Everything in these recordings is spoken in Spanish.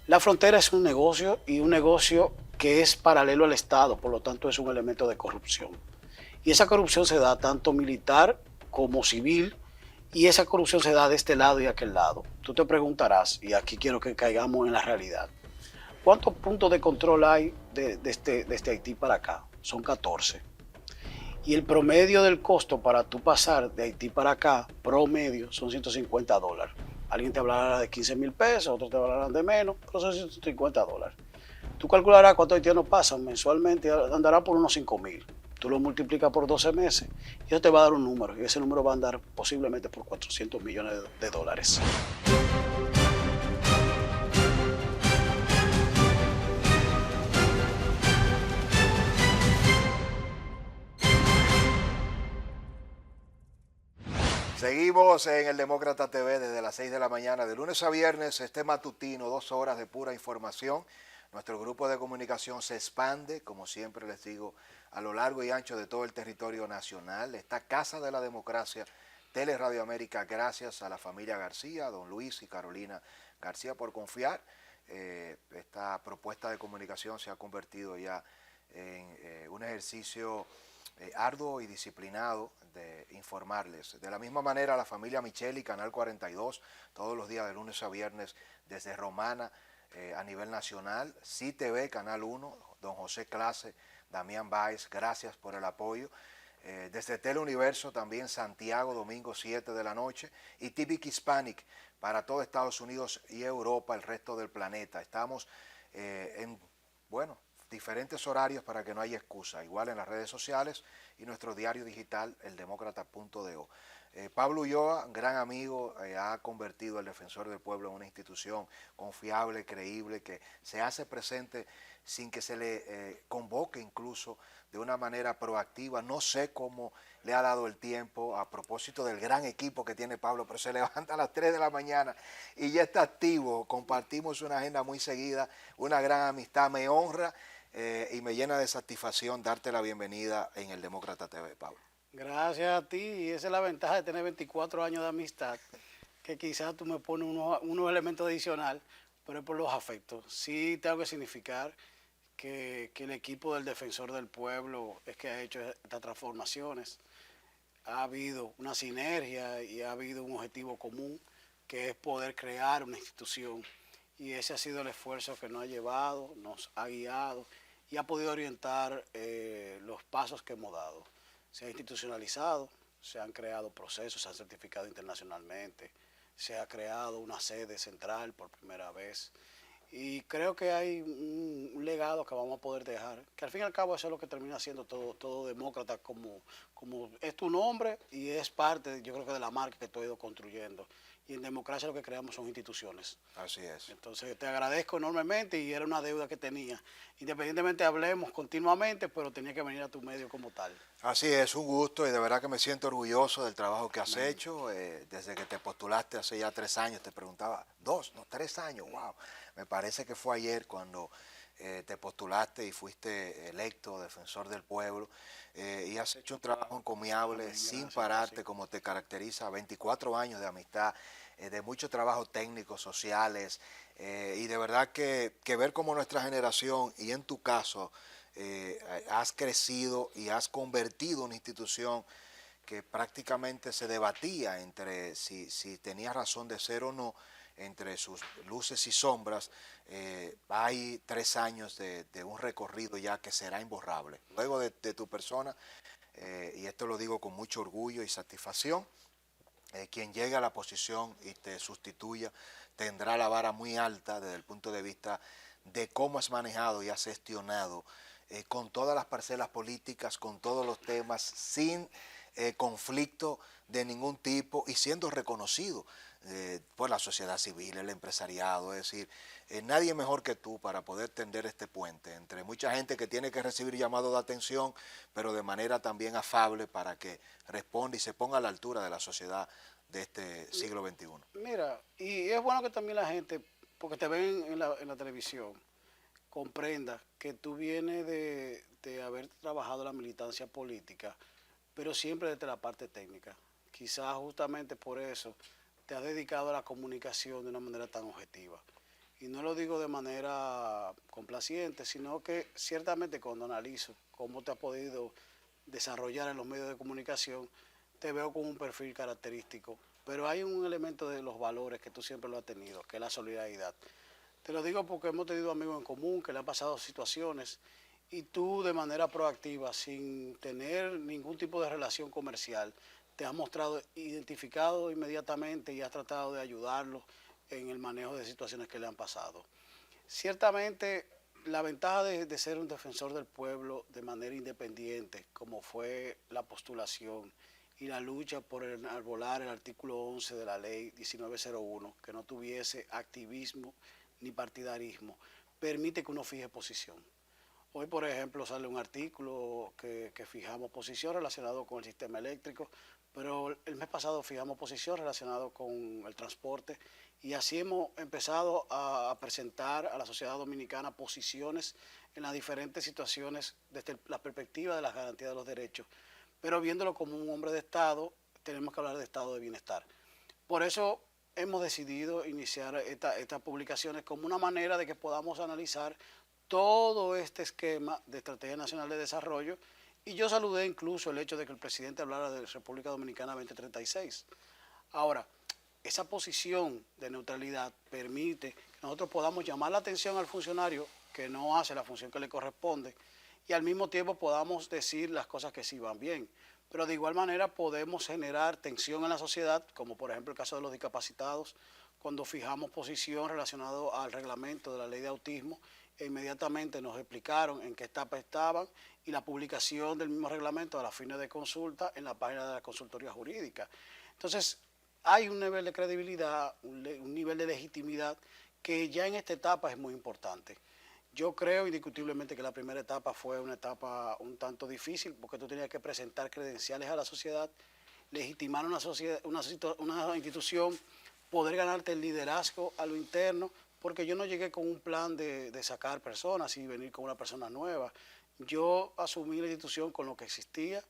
La frontera es un negocio y un negocio que es paralelo al Estado, por lo tanto es un elemento de corrupción. Y esa corrupción se da tanto militar como civil y esa corrupción se da de este lado y de aquel lado. Tú te preguntarás, y aquí quiero que caigamos en la realidad, ¿cuántos puntos de control hay desde Haití para acá? Son 14. Y el promedio del costo para tú pasar de Haití para acá, promedio, son $150. Alguien te hablará de 15,000 pesos, otros te hablarán de menos, pero son $150. Tú calcularás cuántos haitianos pasan mensualmente, andará por unos 5,000. Tú lo multiplicas por 12 meses y eso te va a dar un número. Y ese número va a andar posiblemente por 400 millones de dólares. Seguimos en el Demócrata TV desde las 6 de la mañana, de lunes a viernes, este matutino, 2 horas de pura información. Nuestro grupo de comunicación se expande, como siempre les digo, a lo largo y ancho de todo el territorio nacional. Esta Casa de la Democracia, Teleradio América, gracias a la familia García, don Luis y Carolina García por confiar. Esta propuesta de comunicación se ha convertido ya en un ejercicio arduo y disciplinado de informarles. De la misma manera, la familia Micheli, Canal 42, todos los días de lunes a viernes desde Romana a nivel nacional, CTV, Canal 1, don José Clase, Damián Báez, gracias por el apoyo. Desde Teleuniverso también Santiago, domingo 7 de la noche, y TVIC Hispanic para todo Estados Unidos y Europa, el resto del planeta. Estamos bueno, diferentes horarios para que no haya excusa, igual en las redes sociales y nuestro diario digital, eldemócrata.do. Pablo Ulloa, gran amigo, ha convertido al Defensor del Pueblo en una institución confiable, creíble, que se hace presente sin que se le convoque incluso de una manera proactiva. No sé cómo le ha dado el tiempo a propósito del gran equipo que tiene Pablo, pero se levanta a las 3 de la mañana y ya está activo. Compartimos una agenda muy seguida, una gran amistad. Me honra y me llena de satisfacción darte la bienvenida en el Demócrata TV, Pablo. Gracias a ti, y esa es la ventaja de tener 24 años de amistad, que quizás tú me pones unos elementos adicionales, pero es por los afectos. Sí tengo que significar que el equipo del Defensor del Pueblo es que ha hecho estas transformaciones. Ha habido una sinergia y ha habido un objetivo común, que es poder crear una institución. Y ese ha sido el esfuerzo que nos ha llevado, nos ha guiado y ha podido orientar los pasos que hemos dado. Se ha institucionalizado, se han creado procesos, se han certificado internacionalmente, se ha creado una sede central por primera vez. Y creo que hay un legado que vamos a poder dejar, que al fin y al cabo eso es lo que termina siendo todo demócrata, como es tu nombre y es parte, yo creo que de la marca que tú has ido construyendo. Y en democracia lo que creamos son instituciones. Así es. Entonces te agradezco enormemente y era una deuda que tenía. Independientemente hablemos continuamente, pero tenía que venir a tu medio como tal. Así es, un gusto y de verdad que me siento orgulloso del trabajo que has Amén. hecho. Desde que te postulaste hace ya 3 años, te preguntaba, 2, no, 3 años, wow. Me parece que fue ayer cuando te postulaste y fuiste electo defensor del pueblo y has hecho un trabajo encomiable Amén, sin gracias, gracias. pararte como te caracteriza, 24 años de amistad, de mucho trabajo técnico, sociales y de verdad que ver cómo nuestra generación y en tu caso has crecido y has convertido una institución que prácticamente se debatía entre si tenía razón de ser o no, entre sus luces y sombras. Hay 3 años de un recorrido ya que será imborrable. Luego de tu persona, y esto lo digo con mucho orgullo y satisfacción, quien llegue a la posición y te sustituya tendrá la vara muy alta desde el punto de vista de cómo has manejado y has gestionado con todas las parcelas políticas, con todos los temas, sin conflicto de ningún tipo y siendo reconocido por la sociedad civil, el empresariado. Es decir, nadie mejor que tú para poder tender este puente entre mucha gente que tiene que recibir llamados de atención, pero de manera también afable para que responda y se ponga a la altura de la sociedad de este siglo XXI. Mira, y es bueno que también la gente, porque te ven en la televisión, comprenda que tú vienes de haber trabajado la militancia política, pero siempre desde la parte técnica. Quizás justamente por eso te has dedicado a la comunicación de una manera tan objetiva. Y no lo digo de manera complaciente, sino que ciertamente cuando analizo cómo te has podido desarrollar en los medios de comunicación, te veo con un perfil característico. Pero hay un elemento de los valores que tú siempre lo has tenido, que es la solidaridad. Te lo digo porque hemos tenido amigos en común que le han pasado situaciones y tú de manera proactiva, sin tener ningún tipo de relación comercial, te has mostrado identificado inmediatamente y has tratado de ayudarlos en el manejo de situaciones que le han pasado. Ciertamente, la ventaja de ser un defensor del pueblo de manera independiente, como fue la postulación y la lucha por enarbolar el artículo 11 de la ley 1901, que no tuviese activismo ni partidarismo, permite que uno fije posición. Hoy, por ejemplo, sale un artículo que fijamos posición relacionado con el sistema eléctrico, pero el mes pasado fijamos posición relacionado con el transporte y así hemos empezado a presentar a la sociedad dominicana posiciones en las diferentes situaciones desde la perspectiva de las garantías de los derechos, pero viéndolo como un hombre de Estado, tenemos que hablar de estado de bienestar. Por eso hemos decidido iniciar estas publicaciones como una manera de que podamos analizar todo este esquema de Estrategia Nacional de Desarrollo y yo saludé incluso el hecho de que el presidente hablara de República Dominicana 2036. Ahora, esa posición de neutralidad permite que nosotros podamos llamar la atención al funcionario que no hace la función que le corresponde y al mismo tiempo podamos decir las cosas que sí van bien. Pero de igual manera podemos generar tensión en la sociedad, como por ejemplo el caso de los discapacitados, cuando fijamos posición relacionada al reglamento de la ley de autismo e inmediatamente nos explicaron en qué etapa estaban y la publicación del mismo reglamento a las fines de consulta en la página de la consultoría jurídica. Entonces, hay un nivel de credibilidad, un nivel de legitimidad que ya en esta etapa es muy importante. Yo creo indiscutiblemente que la primera etapa fue una etapa un tanto difícil porque tú tenías que presentar credenciales a la sociedad, legitimar una institución, poder ganarte el liderazgo a lo interno, porque yo no llegué con un plan de sacar personas y venir con una persona nueva. Yo asumí la institución con lo que existía,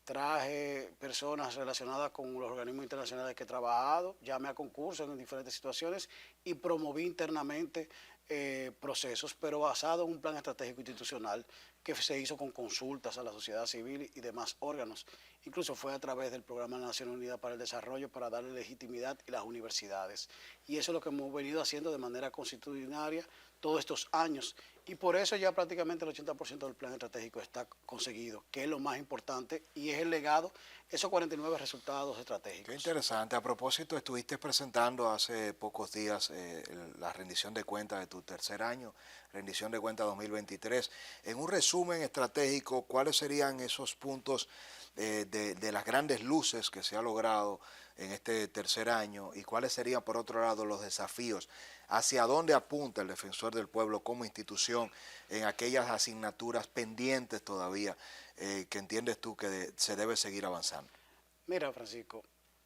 traje personas relacionadas con los organismos internacionales que he trabajado, llamé a concursos en diferentes situaciones y promoví internamente procesos, pero basado en un plan estratégico institucional que se hizo con consultas a la sociedad civil y demás órganos. Incluso fue a través del Programa de Naciones Unidas para el Desarrollo para darle legitimidad a las universidades. Y eso es lo que hemos venido haciendo de manera constitucionaria todos estos años. Y por eso ya prácticamente el 80% del plan estratégico está conseguido, que es lo más importante y es el legado, esos 49 resultados estratégicos. Qué interesante. A propósito, estuviste presentando hace pocos días la rendición de cuentas de tu tercer año, rendición de cuentas 2023. En un resumen estratégico, ¿cuáles serían esos puntos de las grandes luces que se ha logrado en este tercer año y cuáles serían, por otro lado, los desafíos? ¿Hacia dónde apunta el Defensor del Pueblo como institución en aquellas asignaturas pendientes todavía que entiendes tú que se debe seguir avanzando? Mira, Francisco,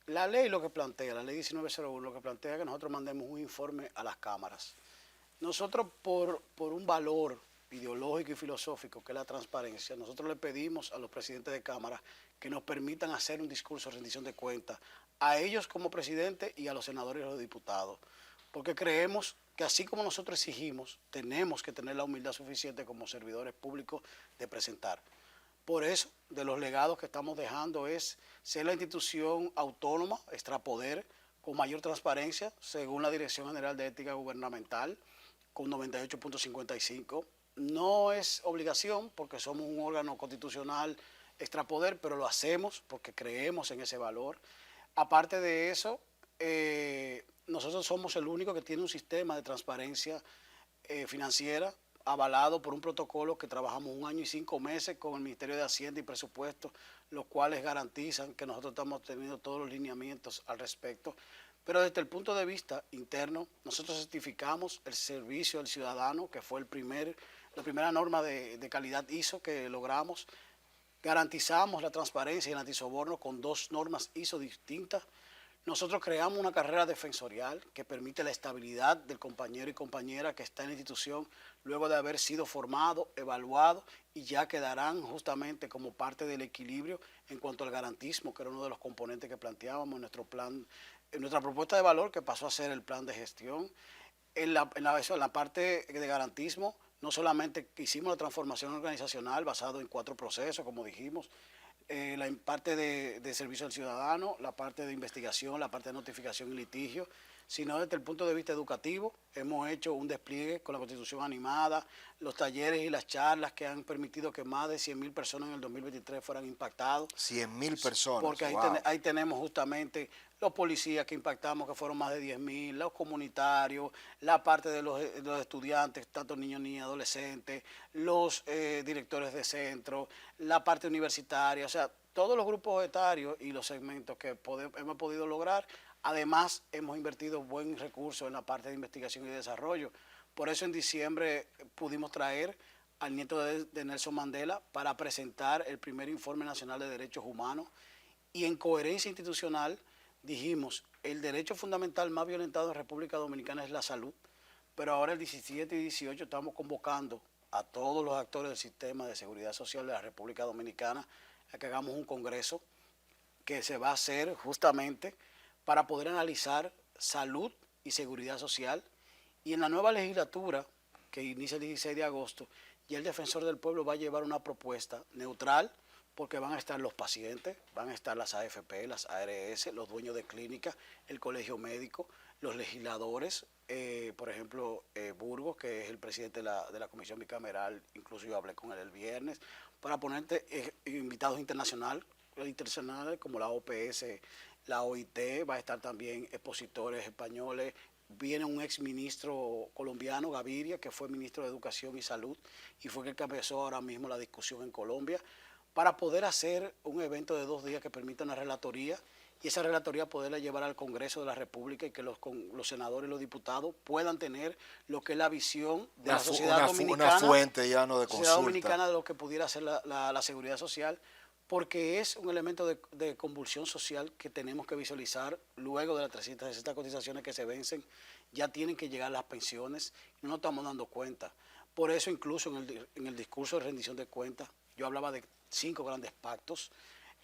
la ley lo que plantea, la ley 1901, lo que plantea es que nosotros mandemos un informe a las cámaras. Nosotros por un valor ideológico y filosófico que es la transparencia, nosotros le pedimos a los presidentes de cámara que nos permitan hacer un discurso de rendición de cuentas a ellos como presidente y a los senadores y los diputados, porque creemos que así como nosotros exigimos, tenemos que tener la humildad suficiente como servidores públicos de presentar. Por eso, de los legados que estamos dejando es ser la institución autónoma, extrapoder, con mayor transparencia, según la Dirección General de Ética Gubernamental, con 98.55. No es obligación porque somos un órgano constitucional extrapoder, pero lo hacemos porque creemos en ese valor. Aparte de eso, nosotros somos el único que tiene un sistema de transparencia financiera avalado por un protocolo que trabajamos 1 año y 5 meses con el Ministerio de Hacienda y Presupuesto, los cuales garantizan que nosotros estamos teniendo todos los lineamientos al respecto. Pero desde el punto de vista interno, nosotros certificamos el servicio al ciudadano, que fue la primera norma de calidad ISO que logramos. Garantizamos la transparencia y el antisoborno con 2 normas ISO distintas. Nosotros creamos una carrera defensorial que permite la estabilidad del compañero y compañera que está en la institución luego de haber sido formado, evaluado y ya quedarán justamente como parte del equilibrio en cuanto al garantismo, que era uno de los componentes que planteábamos en nuestro plan, en nuestra propuesta de valor que pasó a ser el plan de gestión. en la parte de garantismo, no solamente hicimos la transformación organizacional basado en 4 procesos, como dijimos, la parte de servicio al ciudadano, la parte de investigación, la parte de notificación y litigio, sino desde el punto de vista educativo. Hemos hecho un despliegue con la Constitución animada, los talleres y las charlas que han permitido que más de 100.000 personas en el 2023 fueran impactados. 100.000 personas. Porque Wow. ahí tenemos justamente los policías que impactamos, que fueron más de 10.000, los comunitarios, la parte de los estudiantes, tanto niños ni adolescentes, los directores de centro, la parte universitaria, o sea, todos los grupos etarios y los segmentos que hemos podido lograr. Además, hemos invertido buen recurso en la parte de investigación y desarrollo. Por eso en diciembre pudimos traer al nieto de Nelson Mandela para presentar el primer informe nacional de derechos humanos, y en coherencia institucional dijimos, el derecho fundamental más violentado en República Dominicana es la salud, pero ahora el 17 y 18 estamos convocando a todos los actores del sistema de seguridad social de la República Dominicana a que hagamos un congreso que se va a hacer justamente para poder analizar salud y seguridad social. Y en la nueva legislatura, que inicia el 16 de agosto, ya el Defensor del Pueblo va a llevar una propuesta neutral, porque van a estar los pacientes, van a estar las AFP, las ARS, los dueños de clínicas, el colegio médico, los legisladores, por ejemplo, Burgos, que es el presidente de la Comisión Bicameral, incluso yo hablé con él el viernes, para ponerte invitados internacionales como la OPS, la OIT, va a estar también expositores españoles. Viene un exministro colombiano, Gaviria, que fue ministro de Educación y Salud y fue el que empezó ahora mismo la discusión en Colombia, para poder hacer un evento de 2 días que permita una relatoría, y esa relatoría poderla llevar al Congreso de la República y que los senadores y los diputados puedan tener lo que es la visión de la sociedad dominicana, una fuente ya no de sociedad consulta. dominicana de lo que pudiera ser la seguridad social, porque es un elemento de convulsión social que tenemos que visualizar luego de las 360 cotizaciones que se vencen. Ya tienen que llegar las pensiones y no nos estamos dando cuenta. Por eso incluso en el discurso de rendición de cuentas yo hablaba de 5 grandes pactos.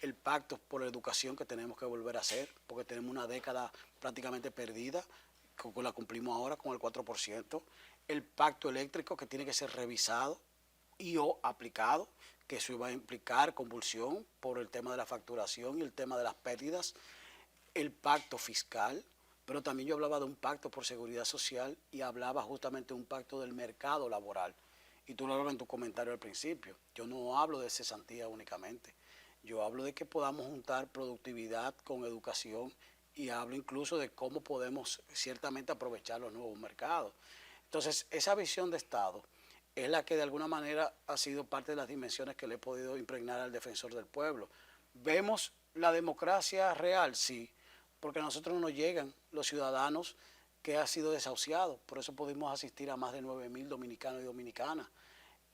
El pacto por la educación, que tenemos que volver a hacer, porque tenemos una década prácticamente perdida, que la cumplimos ahora con el 4%. El pacto eléctrico, que tiene que ser revisado y o aplicado, que eso iba a implicar convulsión por el tema de la facturación y el tema de las pérdidas. El pacto fiscal, pero también yo hablaba de un pacto por seguridad social y hablaba justamente de un pacto del mercado laboral. Y tú lo hablabas en tu comentario al principio. Yo no hablo de cesantía únicamente. Yo hablo de que podamos juntar productividad con educación, y hablo incluso de cómo podemos ciertamente aprovechar los nuevos mercados. Entonces, esa visión de Estado es la que de alguna manera ha sido parte de las dimensiones que le he podido impregnar al Defensor del Pueblo. ¿Vemos la democracia real? Sí, porque a nosotros no nos llegan los ciudadanos que han sido desahuciados. Por eso pudimos asistir a más de 9.000 dominicanos y dominicanas.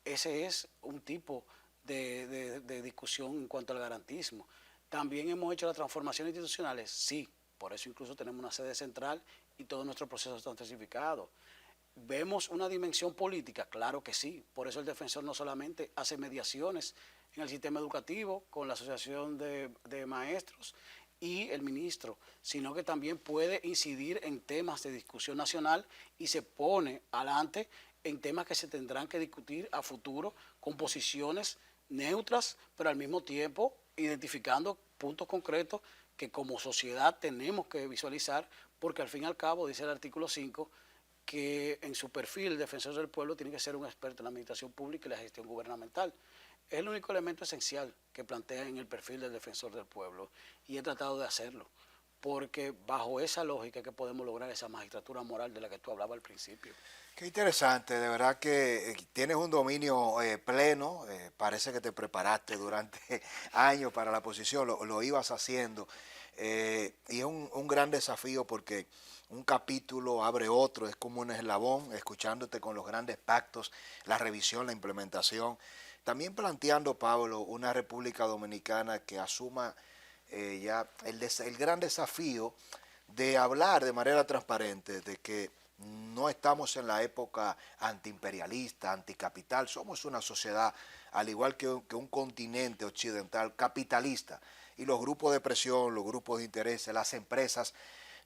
Ese es un tipo de discusión en cuanto al garantismo. También hemos hecho las transformaciones institucionales, sí, por eso incluso tenemos una sede central y todos nuestros procesos están certificados. ¿Vemos una dimensión política? Claro que sí. Por eso el defensor no solamente hace mediaciones en el sistema educativo con la Asociación de Maestros y el ministro, sino que también puede incidir en temas de discusión nacional y se pone adelante en temas que se tendrán que discutir a futuro con posiciones neutras, pero al mismo tiempo identificando puntos concretos que como sociedad tenemos que visualizar, porque al fin y al cabo, dice el artículo 5, que en su perfil el defensor del pueblo tiene que ser un experto en la administración pública y la gestión gubernamental. Es el único elemento esencial que plantea en el perfil del defensor del pueblo, y he tratado de hacerlo, porque bajo esa lógica es que podemos lograr esa magistratura moral de la que tú hablabas al principio. Qué interesante, de verdad que tienes un dominio pleno, parece que te preparaste durante años para la posición, lo ibas haciendo, y es un gran desafío porque un capítulo abre otro, es como un eslabón, escuchándote con los grandes pactos, la revisión, la implementación, también planteando, Pablo, una República Dominicana que asuma ya el gran desafío de hablar de manera transparente de que no estamos en la época antiimperialista, anticapital, somos una sociedad, al igual que un continente occidental, capitalista. Y los grupos de presión, los grupos de interés, las empresas,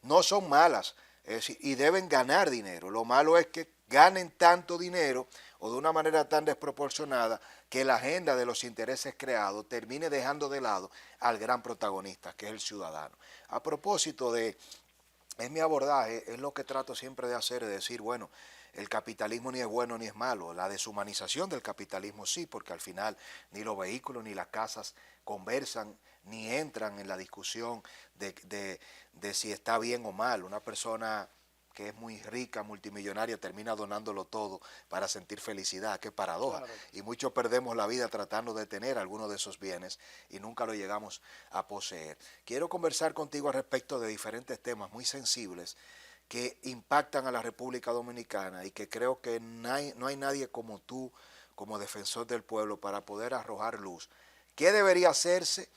no son malas. Es decir, y deben ganar dinero. Lo malo es que ganen tanto dinero o de una manera tan desproporcionada que la agenda de los intereses creados termine dejando de lado al gran protagonista, que es el ciudadano. A propósito de, es mi abordaje, es lo que trato siempre de hacer, es decir, bueno, el capitalismo ni es bueno ni es malo, la deshumanización del capitalismo sí, porque al final ni los vehículos ni las casas conversan ni entran en la discusión de si está bien o mal. Una persona que es muy rica, multimillonaria, termina donándolo todo para sentir felicidad, qué paradoja. Claro. Y muchos perdemos la vida tratando de tener algunos de esos bienes y nunca lo llegamos a poseer. Quiero conversar contigo al respecto de diferentes temas muy sensibles que impactan a la República Dominicana y que creo que no hay nadie como tú, como defensor del pueblo, para poder arrojar luz. ¿Qué debería hacerse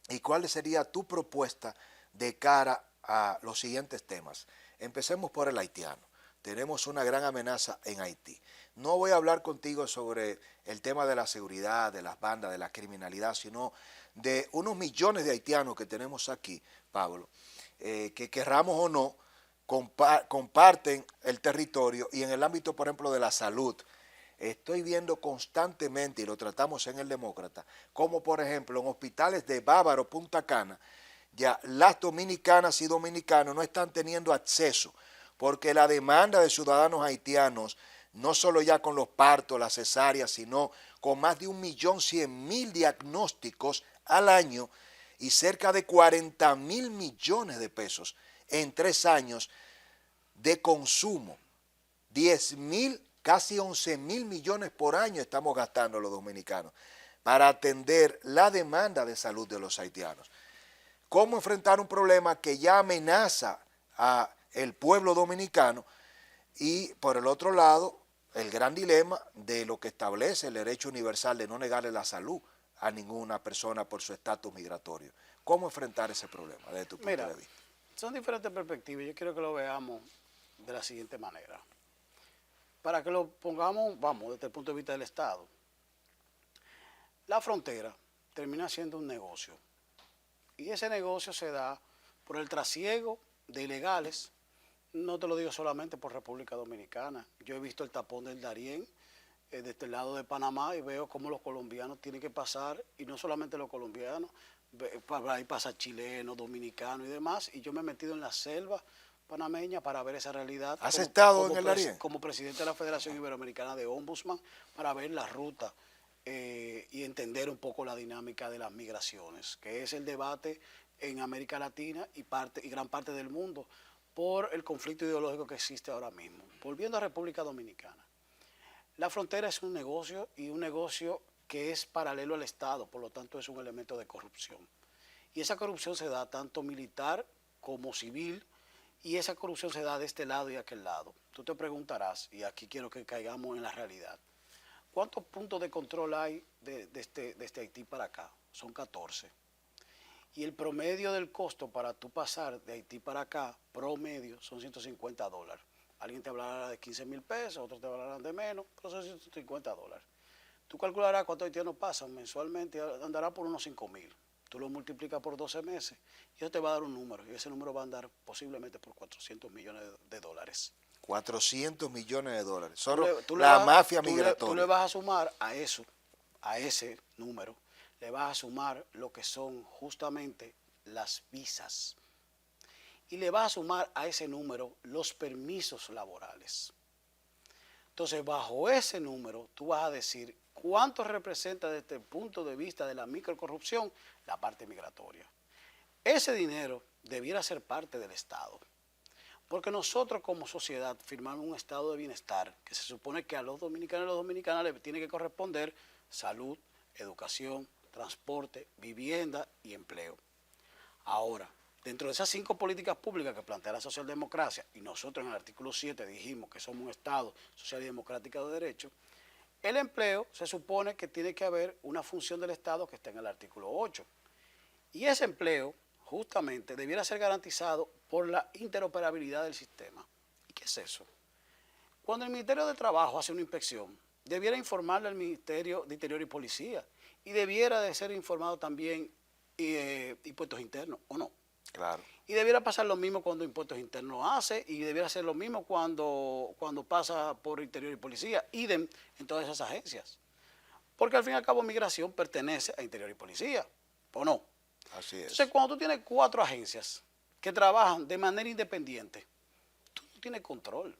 y cuál sería tu propuesta de cara a los siguientes temas? Empecemos por el haitiano. Tenemos una gran amenaza en Haití. No voy a hablar contigo sobre el tema de la seguridad, de las bandas, de la criminalidad, sino de unos millones de haitianos que tenemos aquí, Pablo, que querramos o no, comparten el territorio y en el ámbito, por ejemplo, de la salud. Estoy viendo constantemente, y lo tratamos en el Demócrata, como por ejemplo en hospitales de Bávaro, Punta Cana, ya las dominicanas y dominicanos no están teniendo acceso, porque la demanda de ciudadanos haitianos, no solo ya con los partos, las cesáreas, sino con más de 1.100.000 diagnósticos al año y cerca de 40.000 millones de pesos en 3 años de consumo, 10.000, casi 11.000 millones por año estamos gastando los dominicanos para atender la demanda de salud de los haitianos. ¿Cómo enfrentar un problema que ya amenaza al pueblo dominicano? Y por el otro lado, el gran dilema de lo que establece el derecho universal de no negarle la salud a ninguna persona por su estatus migratorio. ¿Cómo enfrentar ese problema desde tu punto de vista? Son diferentes perspectivas. Yo quiero que lo veamos de la siguiente manera. Para que lo pongamos, vamos, desde el punto de vista del Estado. La frontera termina siendo un negocio. Y ese negocio se da por el trasiego de ilegales. No te lo digo solamente por República Dominicana. Yo he visto el tapón del Darién desde el lado de Panamá y veo cómo los colombianos tienen que pasar, y no solamente los colombianos, ahí pasa chilenos, dominicanos y demás, y yo me he metido en la selva panameña para ver esa realidad. ¿Has estado en el Darién? Como presidente de la Federación Iberoamericana de Ombudsman, para ver la ruta y entender un poco la dinámica de las migraciones, que es el debate en América Latina y gran parte del mundo por el conflicto ideológico que existe ahora mismo. Volviendo a República Dominicana, la frontera es un negocio, y un negocio que es paralelo al Estado, por lo tanto es un elemento de corrupción. Y esa corrupción se da tanto militar como civil, y esa corrupción se da de este lado y de aquel lado. Tú te preguntarás, y aquí quiero que caigamos en la realidad, ¿cuántos puntos de control hay desde Haití para acá? Son 14. Y el promedio del costo para tú pasar de Haití para acá, promedio, son $150. Alguien te hablará de 15.000 pesos, otros te hablarán de menos, pero son $150. Tú calcularás cuántos haitianos pasan mensualmente, andará por unos 5.000. Tú lo multiplicas por 12 meses y eso te va a dar un número, y ese número va a andar posiblemente por 400 millones de dólares. 400 millones de dólares. Solo mafia migratoria. Tú le vas a sumar a eso, a ese número, le vas a sumar lo que son justamente las visas. Y le vas a sumar a ese número los permisos laborales. Entonces, bajo ese número, tú vas a decir cuánto representa desde el punto de vista de la microcorrupción la parte migratoria. Ese dinero debiera ser parte del Estado. Porque nosotros como sociedad firmamos un estado de bienestar que se supone que a los dominicanos y las dominicanas les tiene que corresponder salud, educación, transporte, vivienda y empleo. Ahora, dentro de esas 5 políticas públicas que plantea la socialdemocracia, y nosotros en el artículo 7 dijimos que somos un Estado social y democrático de derecho, el empleo se supone que tiene que haber una función del Estado que está en el artículo 8. Y ese empleo justamente debiera ser garantizado por la interoperabilidad del sistema. ¿Y qué es eso? Cuando el Ministerio de Trabajo hace una inspección, debiera informarle al Ministerio de Interior y Policía, y debiera de ser informado también Impuestos Internos, ¿o no? Claro. Y debiera pasar lo mismo cuando Impuestos Internos hace, y debiera ser lo mismo cuando pasa por Interior y Policía, idem en todas esas agencias. Porque al fin y al cabo Migración pertenece a Interior y Policía, ¿o no? Así es. Entonces, cuando tú tienes 4 agencias que trabajan de manera independiente, tú no tienes control.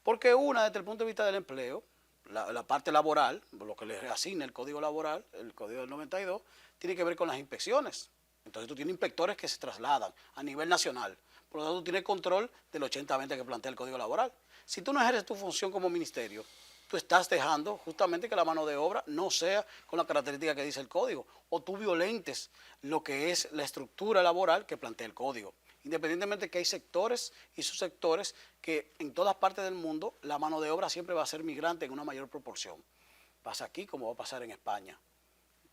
Porque una, desde el punto de vista del empleo, la parte laboral, lo que le asigna el Código Laboral, el Código del 92, tiene que ver con las inspecciones. Entonces tú tienes inspectores que se trasladan a nivel nacional. Por lo tanto, tú tienes control del 80-20 que plantea el Código Laboral. Si tú no ejerces tu función como ministerio, tú estás dejando justamente que la mano de obra no sea con la característica que dice el código, o tú violentes lo que es la estructura laboral que plantea el código. Independientemente que hay sectores y subsectores que en todas partes del mundo la mano de obra siempre va a ser migrante en una mayor proporción. Pasa aquí como va a pasar en España,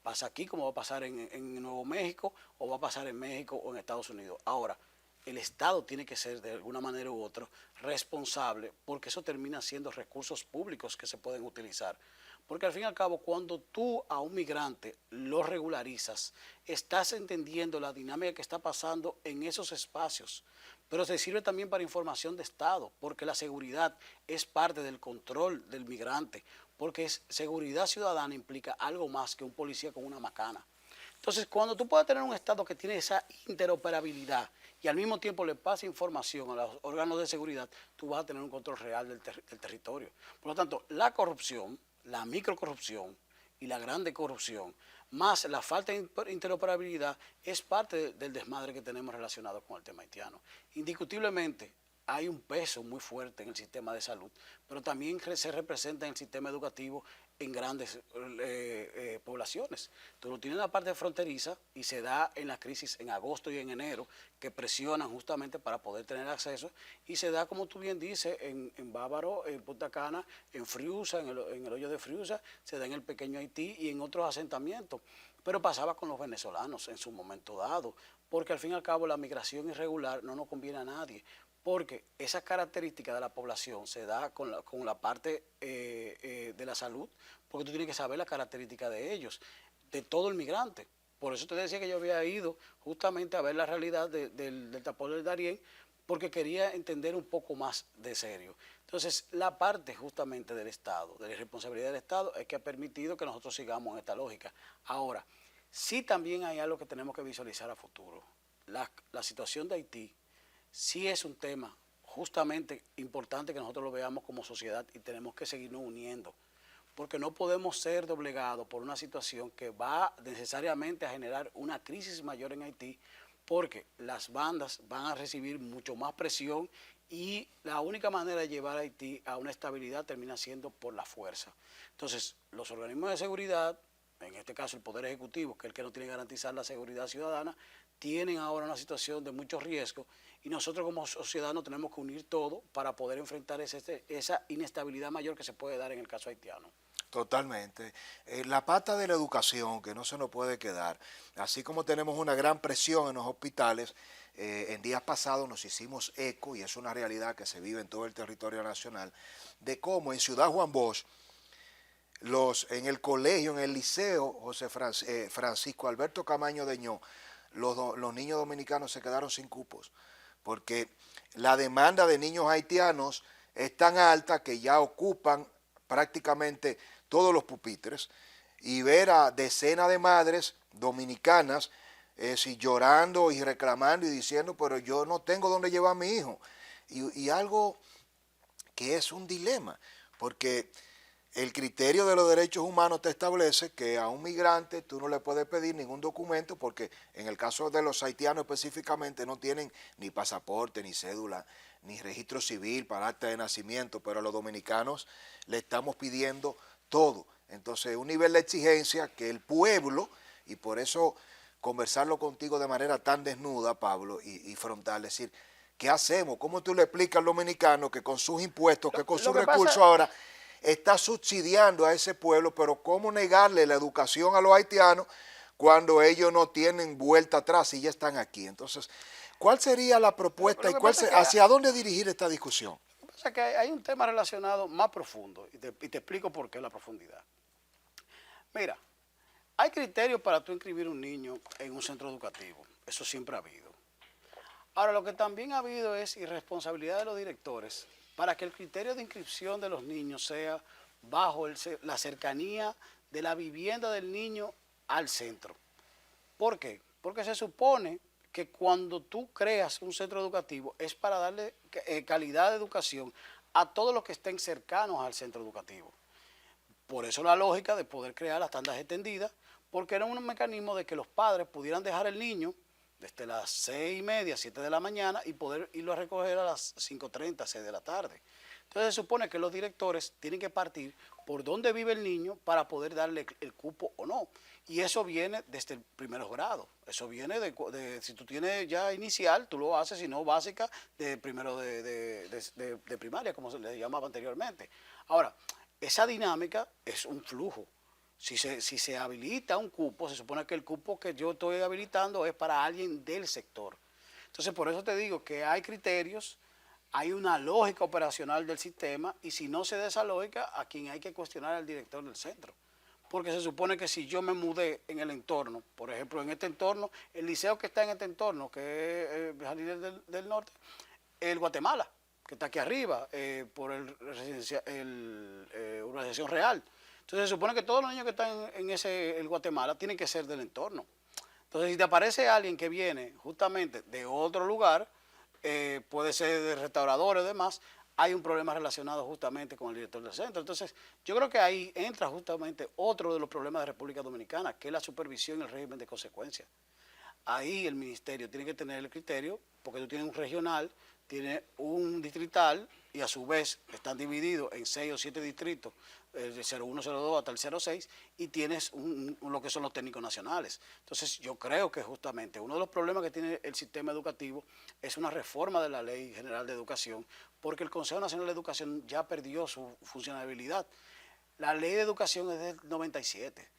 pasa aquí como va a pasar en Nuevo México, o va a pasar en México o en Estados Unidos. Ahora, el Estado tiene que ser de alguna manera u otra responsable, porque eso termina siendo recursos públicos que se pueden utilizar. Porque al fin y al cabo, cuando tú a un migrante lo regularizas, estás entendiendo la dinámica que está pasando en esos espacios, pero te sirve también para información de Estado, porque la seguridad es parte del control del migrante, porque seguridad ciudadana implica algo más que un policía con una macana. Entonces, cuando tú puedes tener un Estado que tiene esa interoperabilidad y al mismo tiempo le pasa información a los órganos de seguridad, tú vas a tener un control real del territorio. Por lo tanto, la corrupción, la microcorrupción y la grande corrupción, más la falta de interoperabilidad, es parte del desmadre que tenemos relacionado con el tema haitiano. Indiscutiblemente, hay un peso muy fuerte en el sistema de salud, pero también se representa en el sistema educativo en grandes poblaciones. Tú lo tienes en la parte fronteriza y se da en la crisis en agosto y en enero, que presionan justamente para poder tener acceso, y se da, como tú bien dices, en Bávaro, en Punta Cana, en Friusa, en el hoyo de Friusa, se da en el pequeño Haití y en otros asentamientos. Pero pasaba con los venezolanos en su momento dado, porque al fin y al cabo la migración irregular no nos conviene a nadie, porque esa característica de la población se da con la parte de la salud, porque tú tienes que saber la característica de ellos, de todo el migrante. Por eso te decía que yo había ido justamente a ver la realidad del tapón del Darién, porque quería entender un poco más de serio. Entonces, la parte justamente del Estado, de la responsabilidad del Estado, es que ha permitido que nosotros sigamos en esta lógica. Ahora, sí también hay algo que tenemos que visualizar a futuro. La situación de Haití sí es un tema justamente importante que nosotros lo veamos como sociedad, y tenemos que seguirnos uniendo, porque no podemos ser doblegados por una situación que va necesariamente a generar una crisis mayor en Haití, porque las bandas van a recibir mucho más presión, y la única manera de llevar a Haití a una estabilidad termina siendo por la fuerza. Entonces, los organismos de seguridad, en este caso el Poder Ejecutivo, que es el que no tiene que garantizar la seguridad ciudadana, tienen ahora una situación de mucho riesgo, y nosotros como sociedad nos tenemos que unir todo para poder enfrentar esa inestabilidad mayor que se puede dar en el caso haitiano. Totalmente. La pata de la educación que no se nos puede quedar, así como tenemos una gran presión en los hospitales, en días pasados nos hicimos eco, y es una realidad que se vive en todo el territorio nacional, de cómo en Ciudad Juan Bosch, en el colegio, en el liceo Francisco Alberto Camaño Deñó, los niños dominicanos se quedaron sin cupos, porque la demanda de niños haitianos es tan alta que ya ocupan prácticamente todos los pupitres, y ver a decenas de madres dominicanas llorando y reclamando y diciendo, pero yo no tengo dónde llevar a mi hijo, y algo que es un dilema, porque el criterio de los derechos humanos te establece que a un migrante tú no le puedes pedir ningún documento, porque en el caso de los haitianos específicamente no tienen ni pasaporte, ni cédula, ni registro civil para acta de nacimiento, pero a los dominicanos le estamos pidiendo todo. Entonces, un nivel de exigencia que el pueblo, y por eso conversarlo contigo de manera tan desnuda, Pablo, y frontal, decir, ¿qué hacemos? ¿Cómo tú le explicas al dominicano que con sus impuestos, que con sus recursos ahora está subsidiando a ese pueblo, pero cómo negarle la educación a los haitianos cuando ellos no tienen vuelta atrás y ya están aquí? Entonces, ¿cuál sería la propuesta y hacia dónde dirigir esta discusión? Lo que pasa es que hay un tema relacionado más profundo, y te explico por qué la profundidad. Mira, hay criterios para tú inscribir un niño en un centro educativo, eso siempre ha habido. Ahora, lo que también ha habido es irresponsabilidad de los directores para que el criterio de inscripción de los niños sea bajo la cercanía de la vivienda del niño al centro. ¿Por qué? Porque se supone que cuando tú creas un centro educativo es para darle calidad de educación a todos los que estén cercanos al centro educativo. Por eso la lógica de poder crear las tandas extendidas, porque era un mecanismo de que los padres pudieran dejar el niño desde las 6:30, 7 de la mañana y poder irlo a recoger a las 5:30, 6 de la tarde. Entonces se supone que los directores tienen que partir por dónde vive el niño para poder darle el cupo o no. Y eso viene desde el primeros grado. Eso viene si tú tienes ya inicial, tú lo haces, si no básica, de primero de primaria, como se le llamaba anteriormente. Ahora, esa dinámica es un flujo. Si se habilita un cupo, se supone que el cupo que yo estoy habilitando es para alguien del sector. Entonces, por eso te digo que hay criterios, hay una lógica operacional del sistema y si no se da esa lógica, a quien hay que cuestionar al director del centro. Porque se supone que si yo me mudé en el entorno, por ejemplo, en este entorno, el liceo que está en este entorno, que es Jardines del Norte, el Guatemala, que está aquí arriba, por Urbanización Real. Entonces se supone que todos los niños que están en el Guatemala tienen que ser del entorno. Entonces si te aparece alguien que viene justamente de otro lugar, puede ser de restauradores y demás, hay un problema relacionado justamente con el director del centro. Entonces yo creo que ahí entra justamente otro de los problemas de República Dominicana, que es la supervisión y el régimen de consecuencias. Ahí el ministerio tiene que tener el criterio, porque tú tienes un regional, tienes un distrital y a su vez están divididos en 6 o 7 distritos, de 01, 02 hasta el 06, y tienes lo que son los técnicos nacionales. Entonces yo creo que justamente uno de los problemas que tiene el sistema educativo es una reforma de la Ley General de Educación, porque el Consejo Nacional de Educación ya perdió su funcionalidad. La Ley de Educación es del 97.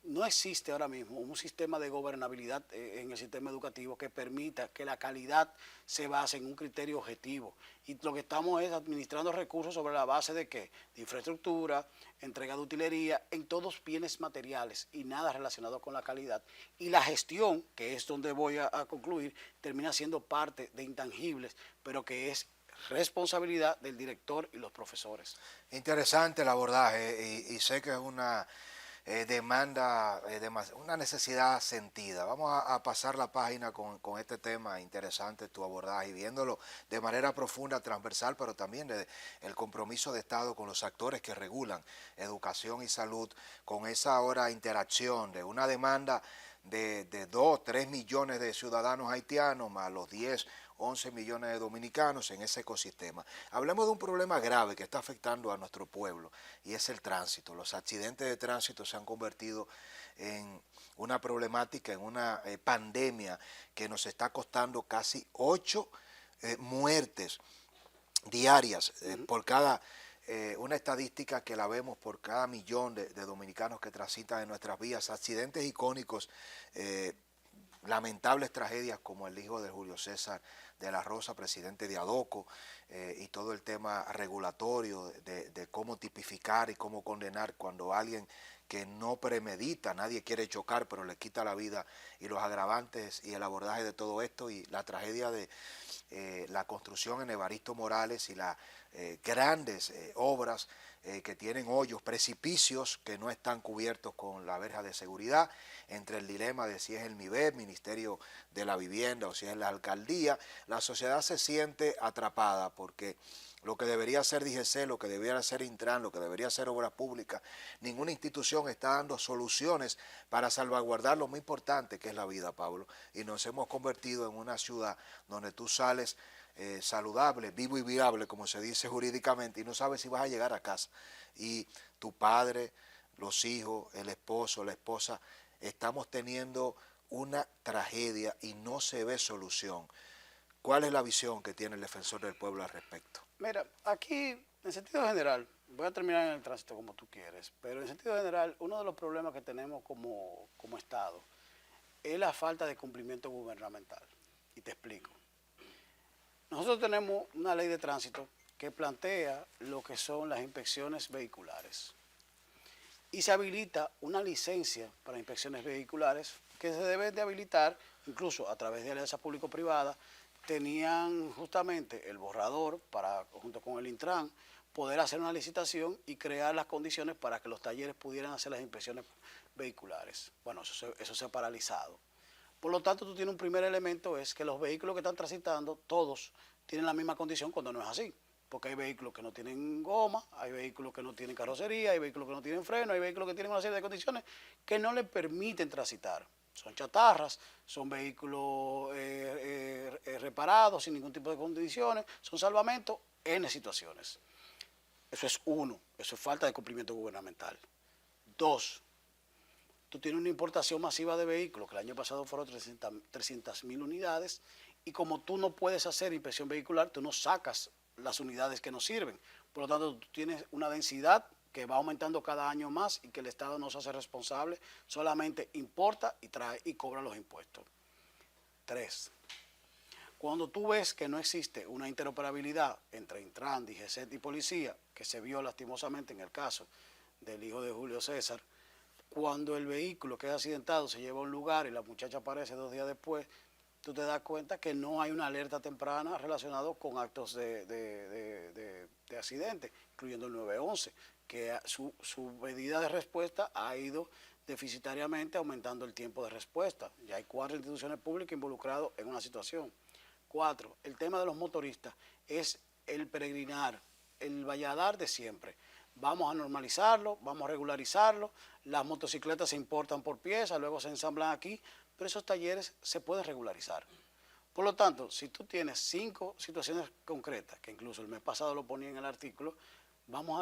No existe ahora mismo un sistema de gobernabilidad en el sistema educativo que permita que la calidad se base en un criterio objetivo. Y lo que estamos es administrando recursos sobre la base de ¿qué? De infraestructura, entrega de utilería, en todos bienes materiales y nada relacionado con la calidad. Y la gestión, que es donde voy a concluir, termina siendo parte de intangibles, pero que es responsabilidad del director y los profesores. Interesante el abordaje y sé que es una demanda, una necesidad sentida. Vamos a pasar la página con este tema interesante, tu abordaje, y viéndolo de manera profunda, transversal, pero también el compromiso de Estado con los actores que regulan educación y salud, con esa ahora interacción de una demanda de 2, 3 millones de ciudadanos haitianos, más los 10, 11 millones de dominicanos en ese ecosistema. Hablemos de un problema grave que está afectando a nuestro pueblo y es el tránsito. Los accidentes de tránsito se han convertido en una problemática, en una pandemia que nos está costando casi 8 muertes diarias por cada, una estadística que la vemos por cada millón de dominicanos que transitan en nuestras vías, accidentes icónicos, lamentables tragedias como el hijo de Julio César de la Rosa, presidente de ADOCO, y todo el tema regulatorio de cómo tipificar y cómo condenar cuando alguien que no premedita, nadie quiere chocar, pero le quita la vida, y los agravantes y el abordaje de todo esto y la tragedia de la construcción en Evaristo Morales y las grandes obras que tienen hoyos, precipicios que no están cubiertos con la verja de seguridad, entre el dilema de si es el MIBET, Ministerio de la Vivienda, o si es la Alcaldía. La sociedad se siente atrapada porque lo que debería ser DGC, lo que debería ser Intran, lo que debería ser Obras Públicas, ninguna institución está dando soluciones para salvaguardar lo muy importante que es la vida, Pablo. Y nos hemos convertido en una ciudad donde tú sales saludable, vivo y viable, como se dice jurídicamente, y no sabes si vas a llegar a casa. Y tu padre, los hijos, el esposo, la esposa, estamos teniendo una tragedia y no se ve solución. ¿Cuál es la visión que tiene el defensor del pueblo al respecto? Mira, aquí, en sentido general, voy a terminar en el tránsito como tú quieres, pero en sentido general, uno de los problemas que tenemos como Estado es la falta de cumplimiento gubernamental. Y te explico. Nosotros tenemos una ley de tránsito que plantea lo que son las inspecciones vehiculares. Y se habilita una licencia para inspecciones vehiculares que se debe de habilitar incluso a través de alianzas público-privadas tenían justamente el borrador para, junto con el Intran, poder hacer una licitación y crear las condiciones para que los talleres pudieran hacer las inspecciones vehiculares. Bueno, eso se ha paralizado. Por lo tanto, tú tienes un primer elemento, es que los vehículos que están transitando, todos tienen la misma condición cuando no es así. Porque hay vehículos que no tienen goma, hay vehículos que no tienen carrocería, hay vehículos que no tienen freno, hay vehículos que tienen una serie de condiciones que no les permiten transitar. Son chatarras, son vehículos reparados sin ningún tipo de condiciones, son salvamentos en situaciones. Eso es uno, eso es falta de cumplimiento gubernamental. Dos, tú tienes una importación masiva de vehículos, que el año pasado fueron 300.000 unidades, y como tú no puedes hacer inspección vehicular, tú no sacas las unidades que nos sirven. Por lo tanto, tú tienes una densidad que va aumentando cada año más y que el Estado no se hace responsable, solamente importa y trae y cobra los impuestos. 3. Cuando tú ves que no existe una interoperabilidad entre Intran, DGCET y policía, que se vio lastimosamente en el caso del hijo de Julio César, cuando el vehículo que es accidentado se lleva a un lugar y la muchacha aparece 2 días después, tú te das cuenta que no hay una alerta temprana relacionada con actos de accidente, incluyendo el 911, que su medida de respuesta ha ido deficitariamente aumentando el tiempo de respuesta. Ya hay 4 instituciones públicas involucradas en una situación. 4, el tema de los motoristas es el peregrinar, el valladar de siempre. Vamos a normalizarlo, vamos a regularizarlo, las motocicletas se importan por piezas, luego se ensamblan aquí, pero esos talleres se pueden regularizar. Por lo tanto, si tú tienes 5 situaciones concretas, que incluso el mes pasado lo ponía en el artículo, vamos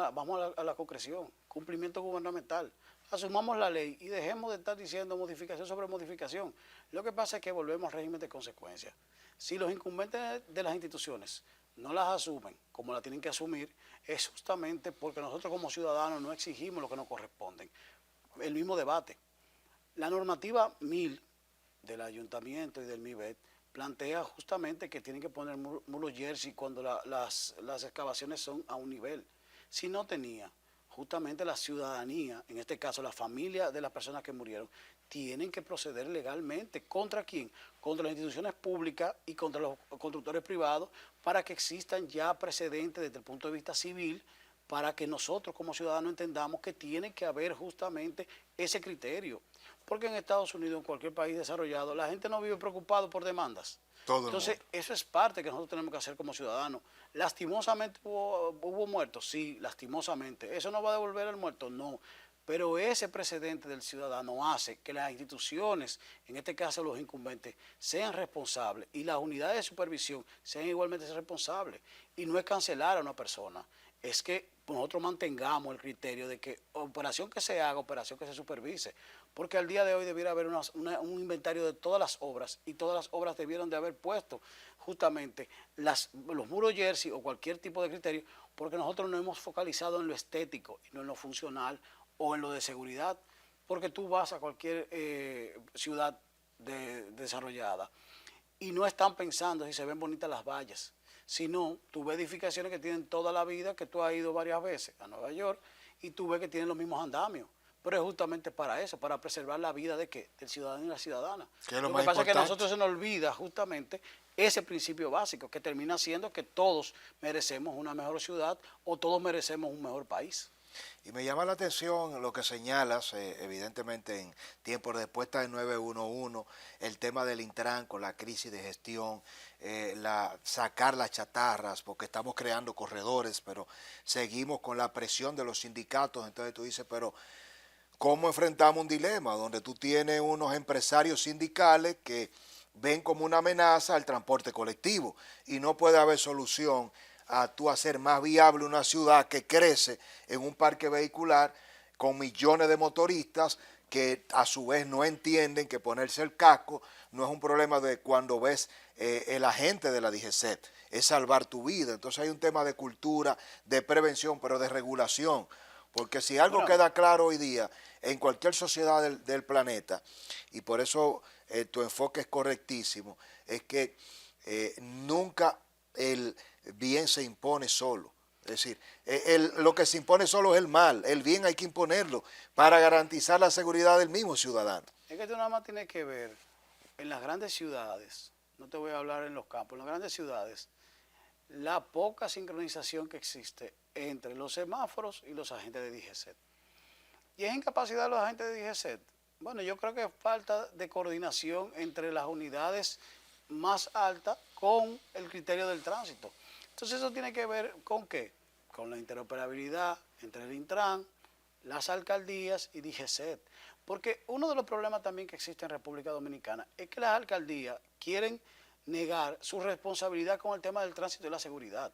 a la concreción, cumplimiento gubernamental. Asumamos la ley y dejemos de estar diciendo modificación sobre modificación. Lo que pasa es que volvemos al régimen de consecuencias. Si los incumbentes de las instituciones no las asumen como la tienen que asumir, es justamente porque nosotros como ciudadanos no exigimos lo que nos corresponde. El mismo debate. La normativa 1000 del ayuntamiento y del MIBET plantea justamente que tienen que poner muros jersey cuando las excavaciones son a un nivel. Si no tenía, justamente la ciudadanía, en este caso la familia de las personas que murieron, tienen que proceder legalmente. ¿Contra quién? Contra las instituciones públicas y contra los constructores privados, para que existan ya precedentes desde el punto de vista civil, para que nosotros como ciudadanos entendamos que tiene que haber justamente ese criterio. Porque en Estados Unidos, en cualquier país desarrollado, la gente no vive preocupado por demandas. Entonces, eso es parte que nosotros tenemos que hacer como ciudadanos. Lastimosamente hubo muertos, sí, lastimosamente. ¿Eso no va a devolver al muerto? No. Pero ese precedente del ciudadano hace que las instituciones, en este caso los incumbentes, sean responsables y las unidades de supervisión sean igualmente responsables. Y no es cancelar a una persona, es que nosotros mantengamos el criterio de que operación que se haga, operación que se supervise, porque al día de hoy debiera haber un inventario de todas las obras, y todas las obras debieron de haber puesto justamente los muros jersey o cualquier tipo de criterio, porque nosotros nos hemos focalizado en lo estético y no en lo funcional o en lo de seguridad, porque tú vas a cualquier ciudad desarrollada y no están pensando si se ven bonitas las vallas, sino tú ves edificaciones que tienen toda la vida, que tú has ido varias veces a Nueva York y tú ves que tienen los mismos andamios. Pero es justamente para eso, para preservar la vida de ¿qué? Del ciudadano y la ciudadana. Lo que pasa es que a nosotros se nos olvida justamente ese principio básico, que termina siendo que todos merecemos una mejor ciudad o todos merecemos un mejor país. Y me llama la atención lo que señalas, evidentemente en tiempos de respuesta del 911, el tema del Intran con la crisis de gestión, sacar las chatarras, porque estamos creando corredores, pero seguimos con la presión de los sindicatos. Entonces tú dices, pero ¿cómo enfrentamos un dilema donde tú tienes unos empresarios sindicales que ven como una amenaza al transporte colectivo y no puede haber solución a tú hacer más viable una ciudad que crece en un parque vehicular con millones de motoristas que a su vez no entienden que ponerse el casco no es un problema de cuando ves el agente de la DGCET, es salvar tu vida? Entonces hay un tema de cultura, de prevención, pero de regulación, porque si algo queda claro hoy día en cualquier sociedad del planeta, y por eso tu enfoque es correctísimo, es que nunca el bien se impone solo. Es decir, lo que se impone solo es el mal, el bien hay que imponerlo para garantizar la seguridad del mismo ciudadano. Es que tú nada más tienes que ver en las grandes ciudades no te voy a hablar en los campos, en las grandes ciudades, la poca sincronización que existe entre los semáforos y los agentes de DGCET. Y es incapacidad de los agentes de DGCET. Bueno, yo creo que es falta de coordinación entre las unidades más altas con el criterio del tránsito. Entonces eso tiene que ver con ¿qué? Con la interoperabilidad entre el Intran, las alcaldías y DGCET. Porque uno de los problemas también que existe en República Dominicana es que las alcaldías quieren negar su responsabilidad con el tema del tránsito y la seguridad.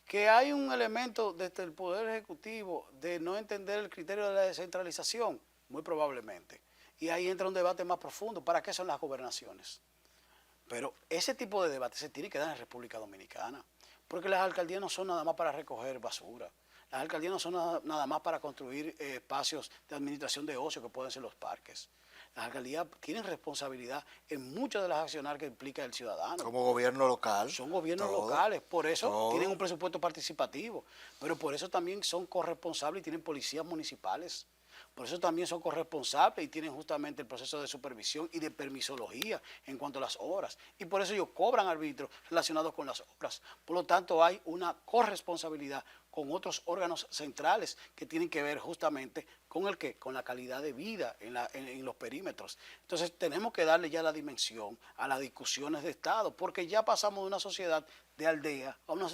Que hay un elemento desde el Poder Ejecutivo de no entender el criterio de la descentralización, muy probablemente. Y ahí entra un debate más profundo. ¿Para qué son las gobernaciones? Pero ese tipo de debate se tiene que dar en República Dominicana, porque las alcaldías no son nada más para recoger basura. Las alcaldías no son nada más para construir espacios de administración de ocio que pueden ser los parques. Las alcaldías tienen responsabilidad en muchas de las acciones que implica el ciudadano. Como gobierno local. Son gobiernos todo, locales, por eso todo. tienen un presupuesto participativo, pero por eso también son corresponsables y tienen policías municipales. Por eso también son corresponsables y tienen justamente el proceso de supervisión y de permisología en cuanto a las obras. Y por eso ellos cobran arbitros relacionados con las obras. Por lo tanto, hay una corresponsabilidad con otros órganos centrales que tienen que ver justamente con el qué, con la calidad de vida en los perímetros. Entonces tenemos que darle ya la dimensión a las discusiones de Estado, porque ya pasamos de una sociedad de aldea a una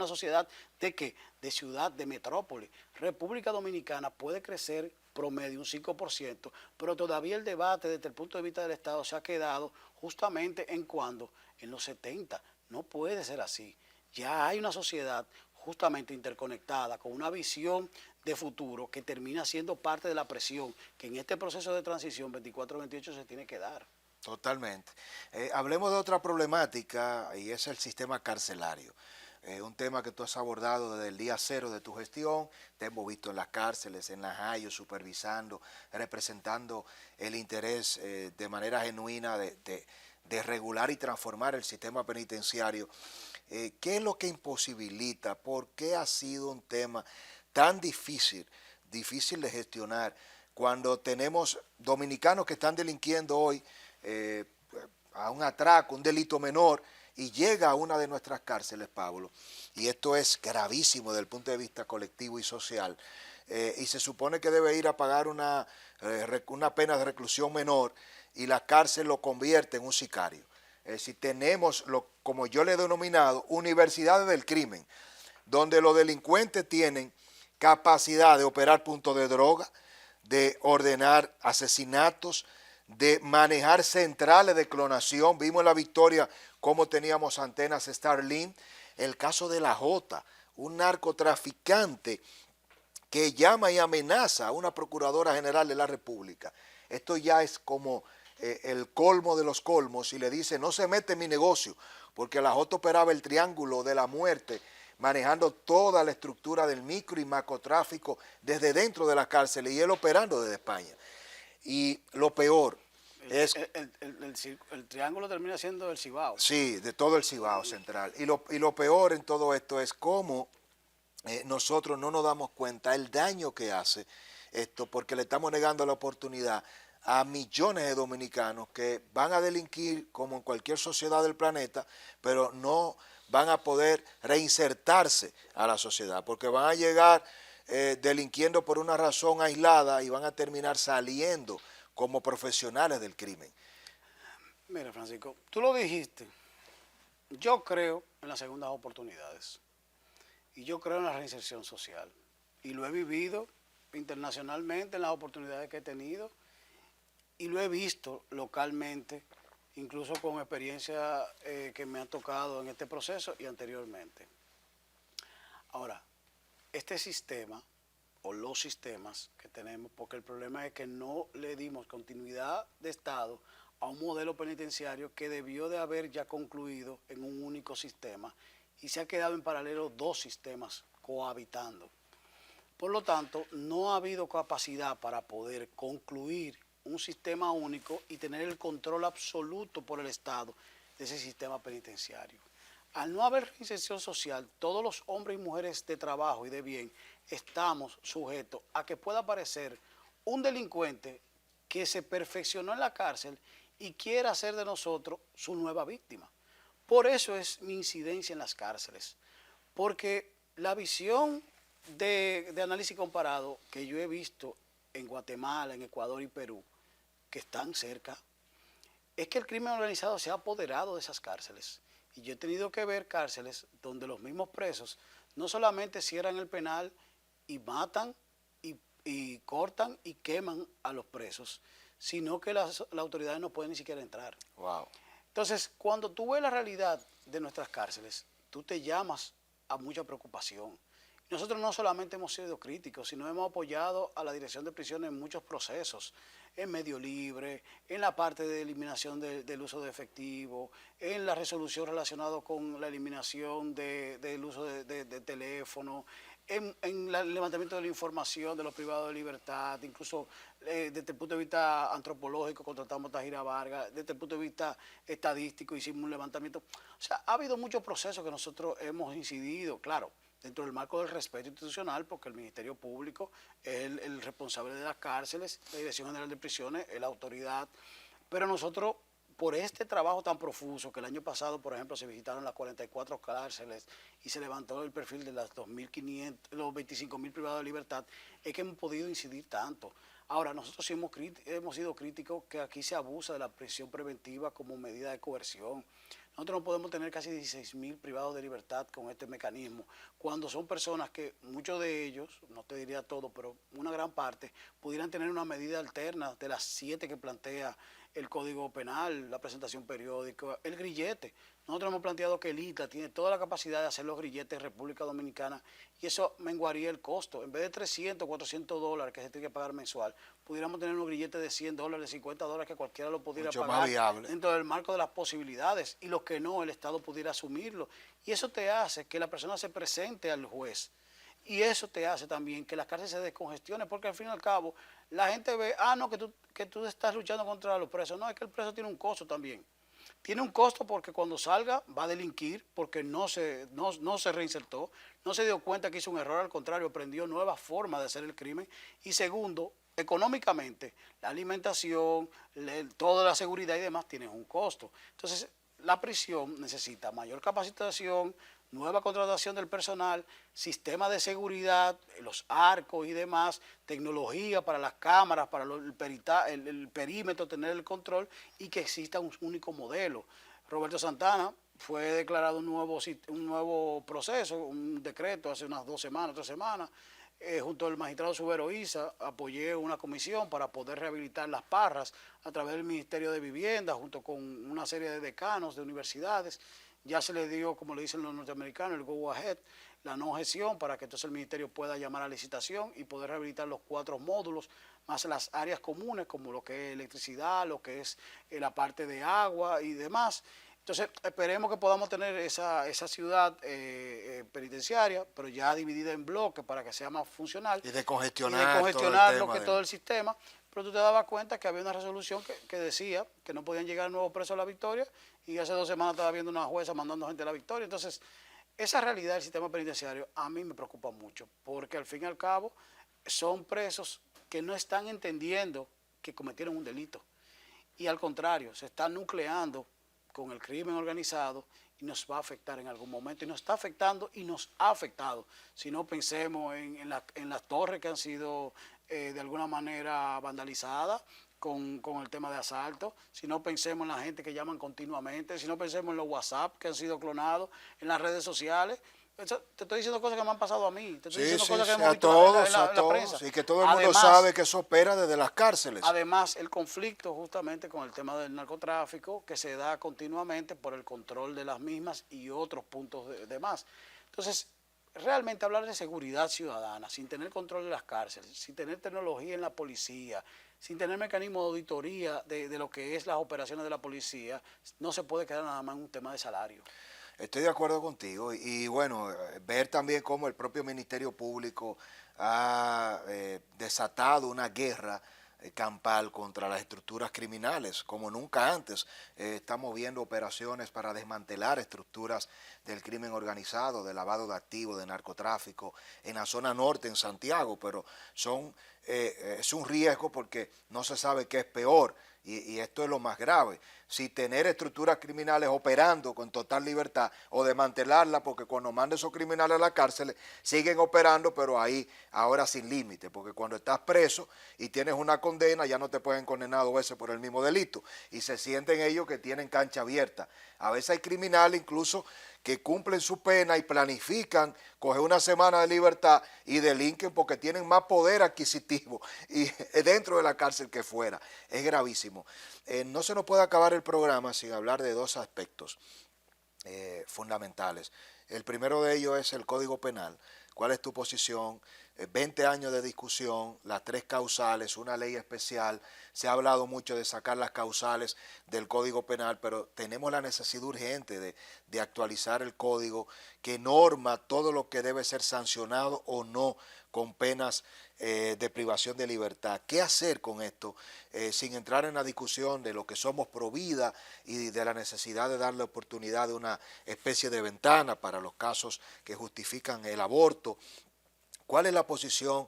sociedad de qué, de ciudad, de metrópoli. República Dominicana puede crecer promedio un 5%, pero todavía el debate desde el punto de vista del Estado se ha quedado justamente en cuando, en los 70. No puede ser así. Ya hay una sociedad justamente interconectada, con una visión de futuro que termina siendo parte de la presión que en este proceso de transición 24-28 se tiene que dar. Totalmente. Hablemos de otra problemática y es el sistema carcelario. Un tema que tú has abordado desde el día cero de tu gestión. Te hemos visto en las cárceles, en las AYO, supervisando, representando el interés de manera genuina de regular y transformar el sistema penitenciario. ¿Qué es lo que imposibilita? ¿Por qué ha sido un tema tan difícil de gestionar cuando tenemos dominicanos que están delinquiendo hoy a un atraco, un delito menor, y llega a una de nuestras cárceles, Pablo, y esto es gravísimo desde el punto de vista colectivo y social, y se supone que debe ir a pagar una pena de reclusión menor, y la cárcel lo convierte en un sicario? Si tenemos, como yo le he denominado, universidades del crimen, donde los delincuentes tienen capacidad de operar puntos de droga, de ordenar asesinatos, de manejar centrales de clonación. Vimos en La Victoria cómo teníamos antenas Starlink. El caso de la Jota, un narcotraficante que llama y amenaza a una procuradora general de la República. Esto ya es como el colmo de los colmos, y le dice: no se mete en mi negocio, porque la Jota operaba el triángulo de la muerte, manejando toda la estructura del micro y macrotráfico desde dentro de la cárcel, y él operando desde España. Y lo peor es... El triángulo termina siendo el Cibao. Sí, de todo el Cibao central. Y lo peor en todo esto es cómo nosotros no nos damos cuenta el daño que hace esto, porque le estamos negando la oportunidad a millones de dominicanos que van a delinquir como en cualquier sociedad del planeta, pero no van a poder reinsertarse a la sociedad, porque van a llegar delinquiendo por una razón aislada y van a terminar saliendo como profesionales del crimen. Mira, Francisco, tú lo dijiste. Yo creo en las segundas oportunidades y yo creo en la reinserción social, y lo he vivido internacionalmente en las oportunidades que he tenido, y lo he visto localmente, incluso con experiencia que me ha tocado en este proceso y anteriormente. Ahora, este sistema o los sistemas que tenemos, porque el problema es que no le dimos continuidad de Estado a un modelo penitenciario que debió de haber ya concluido en un único sistema, y se ha quedado en paralelo dos sistemas cohabitando. Por lo tanto, no ha habido capacidad para poder concluir un sistema único y tener el control absoluto por el Estado de ese sistema penitenciario. Al no haber reinserción social, todos los hombres y mujeres de trabajo y de bien estamos sujetos a que pueda aparecer un delincuente que se perfeccionó en la cárcel y quiere hacer de nosotros su nueva víctima. Por eso es mi incidencia en las cárceles, porque la visión de análisis comparado que yo he visto en Guatemala, en Ecuador y Perú, que están cerca, es que el crimen organizado se ha apoderado de esas cárceles. Y yo he tenido que ver cárceles donde los mismos presos no solamente cierran el penal y matan y cortan y queman a los presos, sino que las autoridades no pueden ni siquiera entrar. Wow. Entonces, cuando tú ves la realidad de nuestras cárceles, tú te llamas a mucha preocupación. Nosotros no solamente hemos sido críticos, sino hemos apoyado a la Dirección de Prisiones en muchos procesos, en medio libre, en la parte de eliminación del uso de efectivo, en la resolución relacionada con la eliminación del uso de teléfono, en el levantamiento de la información de los privados de libertad, incluso desde el punto de vista antropológico contratamos a Tajira Vargas, desde el punto de vista estadístico hicimos un levantamiento. O sea, ha habido muchos procesos que nosotros hemos incidido, claro, dentro del marco del respeto institucional, porque el Ministerio Público es el responsable de las cárceles, la Dirección General de Prisiones es la autoridad, pero nosotros, por este trabajo tan profuso, que el año pasado, por ejemplo, se visitaron las 44 cárceles y se levantó el perfil de las 2.500, los 25.000 privados de libertad, es que hemos podido incidir tanto. Ahora, nosotros sí hemos sido críticos que aquí se abusa de la prisión preventiva como medida de coerción. Nosotros no podemos tener casi 16.000 privados de libertad con este mecanismo, cuando son personas que muchos de ellos, no te diría todo, pero una gran parte, pudieran tener una medida alterna de las 7 que plantea el Código Penal, la presentación periódica, el grillete. Nosotros hemos planteado que el ITLA tiene toda la capacidad de hacer los grilletes en República Dominicana y eso menguaría el costo. En vez de 300, 400 dólares que se tiene que pagar mensual, pudiéramos tener un grillete de 100 dólares, 50 dólares que cualquiera lo pudiera Mucho pagar más viable. dentro del marco de las posibilidades y los que no, el Estado pudiera asumirlo. Y eso te hace que la persona se presente al juez. Y eso te hace también que las cárceles se descongestionen, porque al fin y al cabo la gente ve, no, que tú estás luchando contra los presos. No, es que el preso tiene un costo también. Tiene un costo porque cuando salga va a delinquir, porque no se reinsertó, no se dio cuenta que hizo un error, al contrario, aprendió nuevas formas de hacer el crimen. Y segundo, económicamente, la alimentación, toda la seguridad y demás tienen un costo. Entonces, la prisión necesita mayor capacitación, nueva contratación del personal, sistema de seguridad, los arcos y demás, tecnología para las cámaras, para el perímetro, tener el control y que exista un único modelo. Roberto Santana fue declarado un nuevo proceso, un decreto hace unas 2 semanas, 3 semanas, junto al magistrado Subero Isa, apoyé una comisión para poder rehabilitar las parras a través del Ministerio de Vivienda, junto con una serie de decanos de universidades. Ya se le dio, como le dicen los norteamericanos, el go ahead, la no gestión, para que entonces el ministerio pueda llamar a licitación y poder rehabilitar los 4 módulos, más las áreas comunes, como lo que es electricidad, lo que es la parte de agua y demás. Entonces, esperemos que podamos tener esa ciudad penitenciaria, pero ya dividida en bloques para que sea más funcional. Y de congestionar, todo el sistema. Pero tú te dabas cuenta que había una resolución que decía que no podían llegar nuevos presos a La Victoria, y hace 2 semanas estaba viendo una jueza mandando gente a La Victoria. Entonces, esa realidad del sistema penitenciario a mí me preocupa mucho, porque al fin y al cabo son presos que no están entendiendo que cometieron un delito. Y al contrario, se están nucleando con el crimen organizado y nos va a afectar en algún momento. Y nos está afectando y nos ha afectado. Si no, pensemos en las torres que han sido de alguna manera vandalizadas con el tema de asalto. Si no, pensemos en la gente que llaman continuamente. Si no, pensemos en los WhatsApp que han sido clonados, en las redes sociales. Te estoy diciendo cosas que me han pasado a mí. Te estoy diciendo cosas que hemos visto en la prensa. Y que todo el mundo sabe que eso opera desde las cárceles. Además, el conflicto justamente con el tema del narcotráfico que se da continuamente por el control de las mismas y otros puntos de más. Entonces, realmente hablar de seguridad ciudadana sin tener control de las cárceles, sin tener tecnología en la policía, sin tener mecanismo de auditoría de lo que es las operaciones de la policía, no se puede quedar nada más en un tema de salario. Estoy de acuerdo contigo y bueno, ver también cómo el propio Ministerio Público ha desatado una guerra campal contra las estructuras criminales, como nunca antes. Estamos viendo operaciones para desmantelar estructuras del crimen organizado, de lavado de activos, de narcotráfico, en la zona norte, en Santiago, pero es un riesgo porque no se sabe qué es peor, Y esto es lo más grave. Si tener estructuras criminales operando con total libertad o desmantelarlas, porque cuando manden esos criminales a la cárcel siguen operando, pero ahí ahora sin límite, porque cuando estás preso y tienes una condena ya no te pueden condenar 2 veces por el mismo delito y se sienten ellos que tienen cancha abierta. A veces hay criminales incluso que cumplen su pena y planifican coger una semana de libertad y delinquen porque tienen más poder adquisitivo y dentro de la cárcel que fuera. Es gravísimo. No se nos puede acabar el programa sin hablar de 2 aspectos fundamentales. El primero de ellos es el Código Penal. ¿Cuál es tu posición? 20 años de discusión, las 3 causales, una ley especial. Se ha hablado mucho de sacar las causales del Código Penal, pero tenemos la necesidad urgente de actualizar el código que norma todo lo que debe ser sancionado o no con penas de privación de libertad. ¿Qué hacer con esto sin entrar en la discusión de lo que somos pro vida y de la necesidad de darle oportunidad de una especie de ventana para los casos que justifican el aborto? ¿Cuál es la posición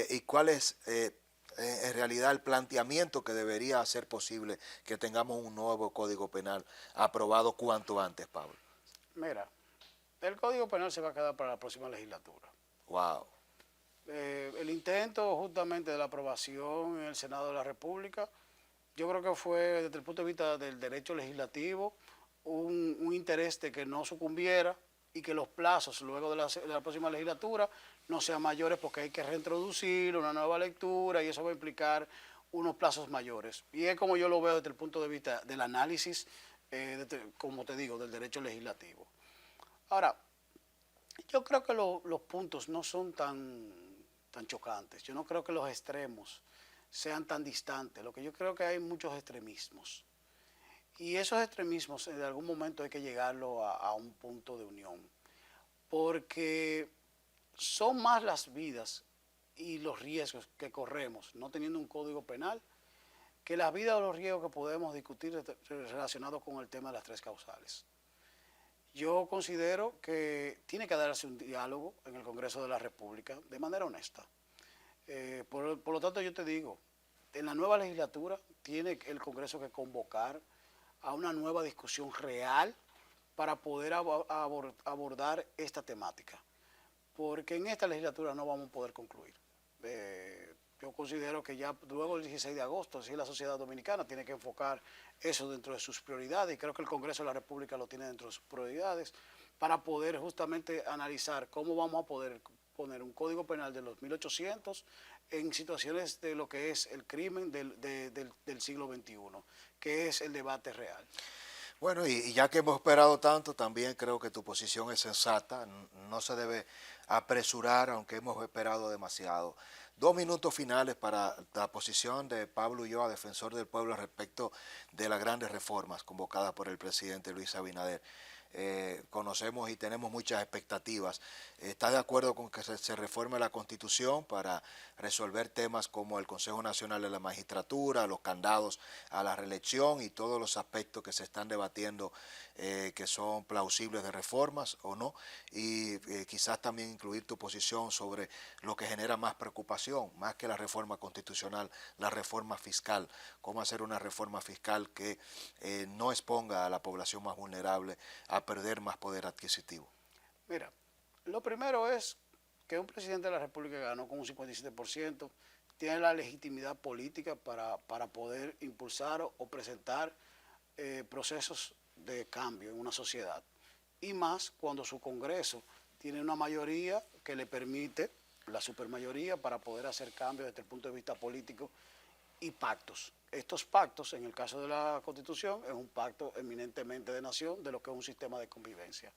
y cuál es en realidad el planteamiento que debería hacer posible que tengamos un nuevo Código Penal aprobado cuanto antes, Pablo? Mira, el Código Penal se va a quedar para la próxima legislatura. Wow. El intento justamente de la aprobación en el Senado de la República, yo creo que fue desde el punto de vista del derecho legislativo un interés de que no sucumbiera y que los plazos luego de la próxima legislatura no sean mayores porque hay que reintroducir una nueva lectura y eso va a implicar unos plazos mayores. Y es como yo lo veo desde el punto de vista del análisis, como te digo, del derecho legislativo. Ahora, yo creo que los puntos no son tan chocantes. Yo no creo que los extremos sean tan distantes. Lo que yo creo que hay muchos extremismos. Y esos extremismos en algún momento hay que llegarlo a un punto de unión. Porque son más las vidas y los riesgos que corremos no teniendo un código penal que las vidas o los riesgos que podemos discutir relacionados con el tema de las 3 causales. Yo considero que tiene que darse un diálogo en el Congreso de la República de manera honesta. Por lo tanto, yo te digo, en la nueva legislatura tiene el Congreso que convocar a una nueva discusión real para poder abordar esta temática. Porque en esta legislatura no vamos a poder concluir. Yo considero que ya luego del 16 de agosto, si la sociedad dominicana tiene que enfocar eso dentro de sus prioridades, y creo que el Congreso de la República lo tiene dentro de sus prioridades, para poder justamente analizar cómo vamos a poder poner un código penal de los 1800 en situaciones de lo que es el crimen del siglo XXI, que es el debate real. Bueno, y ya que hemos esperado tanto, también creo que tu posición es sensata, no se debe apresurar, aunque hemos esperado demasiado. 2 minutos finales para la posición de Pablo Ulloa, defensor del pueblo, respecto de las grandes reformas convocadas por el presidente Luis Abinader. Conocemos y tenemos muchas expectativas. ¿Está de acuerdo con que se reforme la Constitución para resolver temas como el Consejo Nacional de la Magistratura, los candados a la reelección y todos los aspectos que se están debatiendo que son plausibles de reformas o no? Y quizás también incluir tu posición sobre lo que genera más preocupación, más que la reforma constitucional, la reforma fiscal. ¿Cómo hacer una reforma fiscal que no exponga a la población más vulnerable a perder más poder adquisitivo? Mira, lo primero es que un presidente de la República ganó con un 57%, tiene la legitimidad política para poder impulsar o presentar procesos de cambio en una sociedad. Y más cuando su Congreso tiene una mayoría que le permite, la supermayoría, para poder hacer cambios desde el punto de vista político y pactos. Estos pactos, en el caso de la Constitución, es un pacto eminentemente de nación de lo que es un sistema de convivencia.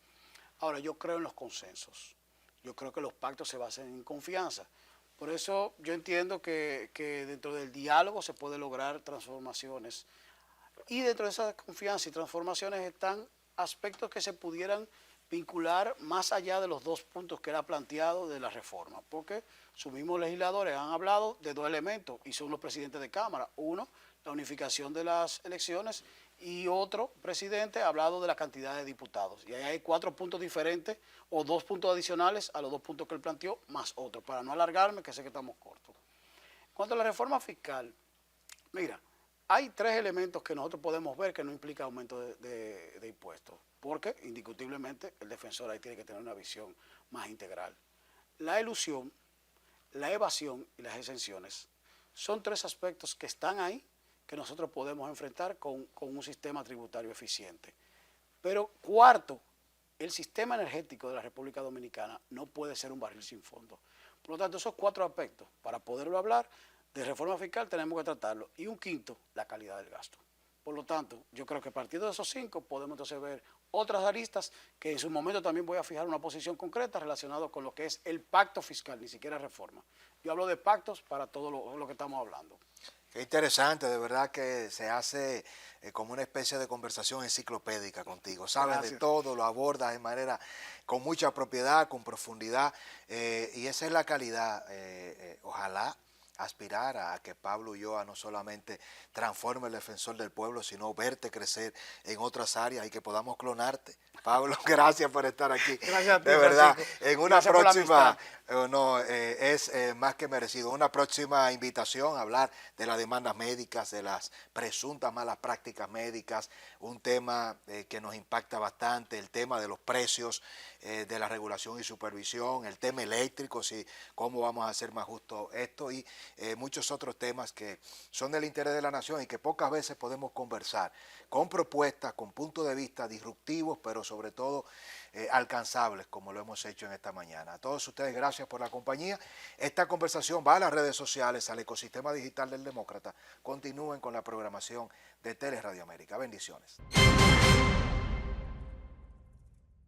Ahora, yo creo en los consensos. Yo creo que los pactos se basan en confianza. Por eso yo entiendo que dentro del diálogo se puede lograr transformaciones. Y dentro de esa confianza y transformaciones están aspectos que se pudieran vincular más allá de los 2 puntos que era planteado de la reforma, porque sus mismos legisladores han hablado de 2 elementos y son los presidentes de Cámara. Uno, la unificación de las elecciones, y otro presidente ha hablado de la cantidad de diputados. Y ahí hay 4 puntos diferentes o 2 puntos adicionales a los 2 puntos que él planteó, más otro, para no alargarme, que sé que estamos cortos. En cuanto a la reforma fiscal, mira, hay tres elementos que nosotros podemos ver que no implica aumento de impuestos, porque indiscutiblemente el defensor ahí tiene que tener una visión más integral. La elusión, la evasión y las exenciones son tres aspectos que están ahí, que nosotros podemos enfrentar con un sistema tributario eficiente. Pero cuarto, el sistema energético de la República Dominicana no puede ser un barril sin fondo. Por lo tanto, esos cuatro aspectos, para poderlo hablar de reforma fiscal, tenemos que tratarlo. Y un quinto, la calidad del gasto. Por lo tanto, yo creo que partiendo de esos cinco podemos entonces ver otras aristas que en su momento también voy a fijar una posición concreta relacionada con lo que es el pacto fiscal, ni siquiera reforma. Yo hablo de pactos para todo lo que estamos hablando. Qué interesante, de verdad que se hace como una especie de conversación enciclopédica contigo. Sabes Gracias. de todo, lo abordas de manera con mucha propiedad, con profundidad, y esa es la calidad. Ojalá aspirar a que Pablo Ulloa no solamente transforme el defensor del pueblo, sino verte crecer en otras áreas y que podamos clonarte. Pablo, gracias por estar aquí. Gracias a ti, de verdad, Francisco. en una Gracias por la próxima, amistad. es más que merecido. Una próxima invitación a hablar de las demandas médicas, de las presuntas malas prácticas médicas, un tema que nos impacta bastante, el tema de los precios, de la regulación y supervisión, el tema eléctrico, cómo vamos a hacer más justo esto y muchos otros temas que son del interés de la nación y que pocas veces podemos conversar con propuestas, con puntos de vista disruptivos, pero sobre todo alcanzables, como lo hemos hecho en esta mañana. A todos ustedes, gracias por la compañía. Esta conversación va a las redes sociales, al ecosistema digital del Demócrata. Continúen con la programación de Teleradio América. Bendiciones.